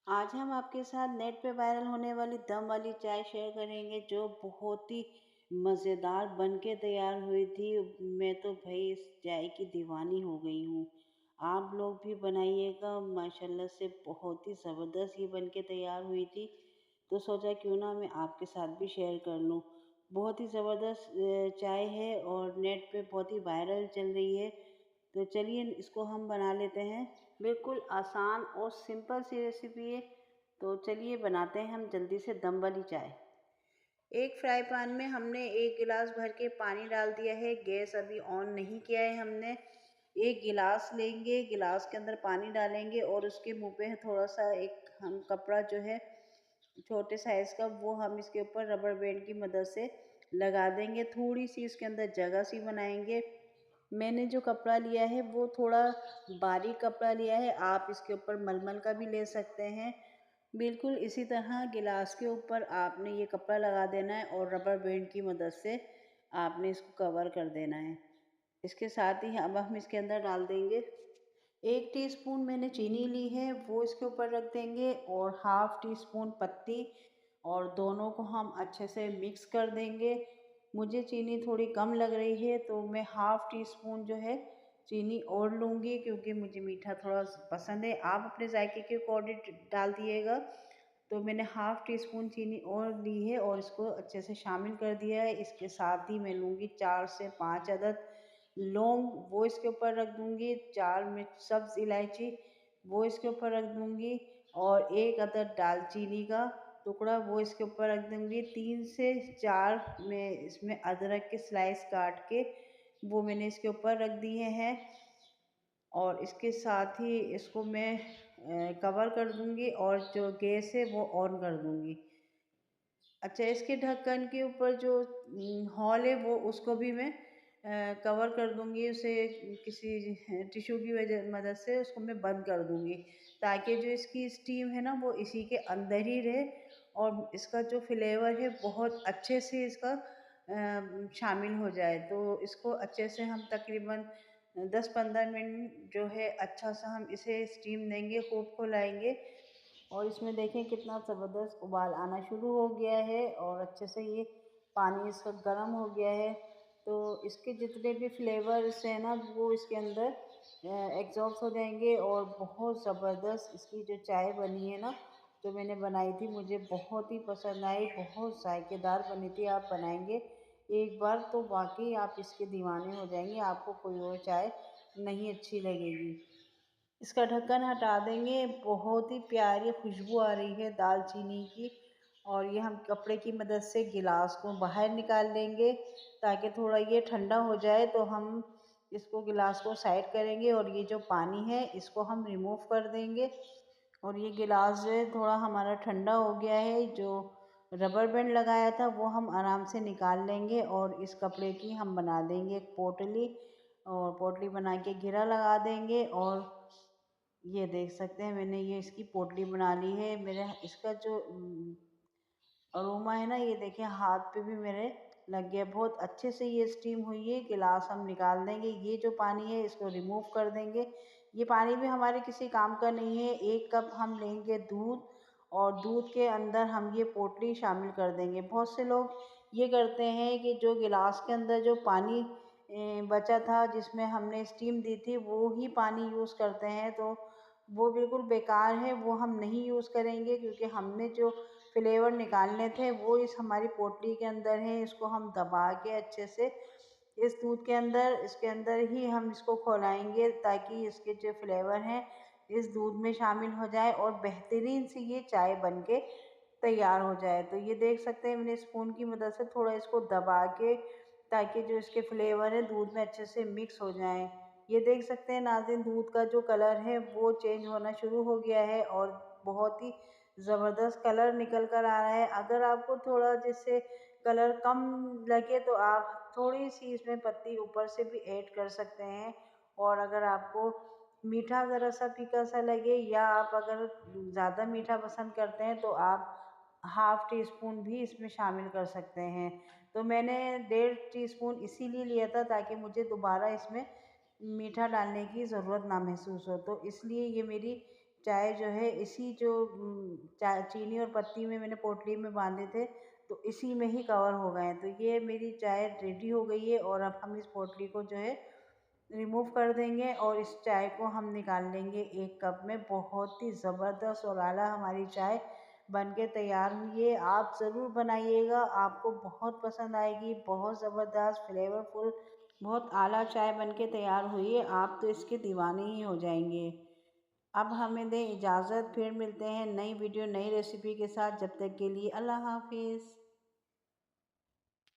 आज हम आपके साथ नेट पे वायरल होने वाली दम वाली चाय शेयर करेंगे जो बहुत ही मज़ेदार बन के तैयार हुई थी। मैं तो भाई इस चाय की दीवानी हो गई हूँ। आप लोग भी बनाइएगा, माशाल्लाह से बहुत ही ज़बरदस्त ये बन के तैयार हुई थी। तो सोचा क्यों ना मैं आपके साथ भी शेयर कर लूँ। बहुत ही ज़बरदस्त चाय है और नेट पे बहुत ही वायरल चल रही है। तो चलिए इसको हम बना लेते हैं। बिल्कुल आसान और सिंपल सी रेसिपी है। तो चलिए बनाते हैं हम जल्दी से दम वाली चाय। एक फ्राई पैन में हमने 1 गिलास भर के पानी डाल दिया है। गैस अभी ऑन नहीं किया है हमने। 1 गिलास लेंगे, गिलास के अंदर पानी डालेंगे और उसके मुंह पे थोड़ा सा एक हम कपड़ा जो है छोटे साइज का वो हम इसके ऊपर रबर बैंड की मदद से लगा देंगे। थोड़ी सी इसके अंदर जगह सी बनाएंगे। मैंने जो कपड़ा लिया है वो थोड़ा बारीक कपड़ा लिया है। आप इसके ऊपर मलमल का भी ले सकते हैं। बिल्कुल इसी तरह गिलास के ऊपर आपने ये कपड़ा लगा देना है और रबर बैंड की मदद से आपने इसको कवर कर देना है। इसके साथ ही अब हम इसके अंदर डाल देंगे 1 टीस्पून मैंने चीनी ली है, वो इसके ऊपर रख देंगे और 1/2 टीस्पून पत्ती, और दोनों को हम अच्छे से मिक्स कर देंगे। मुझे चीनी थोड़ी कम लग रही है तो मैं 1/2 टीस्पून जो है चीनी और लूँगी, क्योंकि मुझे मीठा थोड़ा पसंद है। आप अपने जायके के अकॉर्डिंग डाल दिएगा। तो मैंने 1/2 टीस्पून चीनी और ली है और इसको अच्छे से शामिल कर दिया है। इसके साथ ही मैं लूँगी 4 से 5 अदद लौंग, वो इसके ऊपर रख दूँगी। 4 मिर्च सब्ज़ इलायची वो इसके ऊपर रख दूँगी और 1 अदद दालचीनी का टुकड़ा वो इसके ऊपर रख दूँगी। 3 से 4 मैं इसमें अदरक के स्लाइस काट के वो मैंने इसके ऊपर रख दिए हैं और इसके साथ ही इसको मैं कवर कर दूँगी और जो गैस है वो ऑन कर दूँगी। अच्छा, इसके ढक्कन के ऊपर जो हॉल है वो उसको भी मैं कवर कर दूँगी, उसे किसी टिश्यू की वजह मदद से उसको मैं बंद कर दूँगी, ताकि जो इसकी स्टीम है ना वो इसी के अंदर ही रहे और इसका जो फ्लेवर है बहुत अच्छे से इसका शामिल हो जाए। तो इसको अच्छे से हम तकरीबन 10-15 मिनट जो है अच्छा सा हम इसे स्टीम देंगे, खूब खौलाएँगे और इसमें देखें कितना ज़बरदस्त उबाल आना शुरू हो गया है और अच्छे से ये पानी इसका गर्म हो गया है। तो इसके जितने भी फ्लेवर्स हैं ना वो इसके अंदर एग्जॉस्ट हो जाएंगे और बहुत ज़बरदस्त इसकी जो चाय बनी है ना, जो मैंने बनाई थी, मुझे बहुत ही पसंद आई। बहुत जायकेदार बनी थी। आप बनाएंगे एक बार तो वाकई आप इसके दीवाने हो जाएंगे, आपको कोई और चाय नहीं अच्छी लगेगी। इसका ढक्कन हटा देंगे। बहुत ही प्यारी खुशबू आ रही है दालचीनी की, और ये हम कपड़े की मदद से गिलास को बाहर निकाल लेंगे ताकि थोड़ा ये ठंडा हो जाए। तो हम इसको गिलास को साइड करेंगे और ये जो पानी है इसको हम रिमूव कर देंगे और ये गिलास जो है थोड़ा हमारा ठंडा हो गया है। जो रबर बैंड लगाया था वो हम आराम से निकाल लेंगे और इस कपड़े की हम बना देंगे एक पोटली, और पोटली बना के घेरा लगा देंगे। और ये देख सकते हैं मैंने ये इसकी पोटली बना ली है। मेरे इसका जो अरोमा है ना, ये देखिए हाथ पे भी मेरे लग गया। बहुत अच्छे से ये स्टीम हुई है। गिलास हम निकाल देंगे। ये जो पानी है इसको रिमूव कर देंगे। ये पानी भी हमारे किसी काम का नहीं है। 1 कप हम लेंगे दूध और दूध के अंदर हम ये पोटली शामिल कर देंगे। बहुत से लोग ये करते हैं कि जो गिलास के अंदर जो पानी बचा था जिसमें हमने स्टीम दी थी वो ही पानी यूज़ करते हैं, तो वो बिल्कुल बेकार है। वो हम नहीं यूज़ करेंगे क्योंकि हमने जो फ्लेवर निकालने थे वो इस हमारी पोटली के अंदर है। इसको हम दबा के अच्छे से इस दूध के अंदर, इसके अंदर ही हम इसको खौलाएंगे ताकि इसके जो फ्लेवर हैं इस दूध में शामिल हो जाए और बेहतरीन सी ये चाय बन के तैयार हो जाए। तो ये देख सकते हैं मैंने स्पून की मदद से थोड़ा इसको दबा के, ताकि जो इसके फ्लेवर है दूध में अच्छे से मिक्स हो जाएं। ये देख सकते हैं नाज़रीन, दूध का जो कलर है वो चेंज होना शुरू हो गया है और बहुत ही ज़बरदस्त कलर निकल कर आ रहा है। अगर आपको थोड़ा जैसे कलर कम लगे तो आप थोड़ी सी इसमें पत्ती ऊपर से भी ऐड कर सकते हैं। और अगर आपको मीठा ज़रा सा फीका सा लगे या आप अगर ज़्यादा मीठा पसंद करते हैं तो आप 1/2 टीस्पून भी इसमें शामिल कर सकते हैं। तो मैंने 1.5 टीस्पून इसीलिए लिया था ताकि मुझे दोबारा इसमें मीठा डालने की ज़रूरत ना महसूस हो। तो इसलिए ये मेरी चाय जो है इसी जो चाय चीनी और पत्ती में मैंने पोटली में बांधे थे, तो इसी में ही कवर हो गए हैं। तो ये मेरी चाय रेडी हो गई है और अब हम इस पोटली को जो है रिमूव कर देंगे और इस चाय को हम निकाल लेंगे एक कप में। बहुत ही ज़बरदस्त और आला हमारी चाय बन के तैयार हुई है। आप ज़रूर बनाइएगा, आपको बहुत पसंद आएगी। बहुत ज़बरदस्त फ्लेवरफुल, बहुत आला चाय बन के तैयार हुई है। आप तो इसके दीवाने ही हो जाएंगे। अब हमें दें इजाज़त, फिर मिलते हैं नई वीडियो नई रेसिपी के साथ। जब तक के लिए अल्लाह हाफिज़।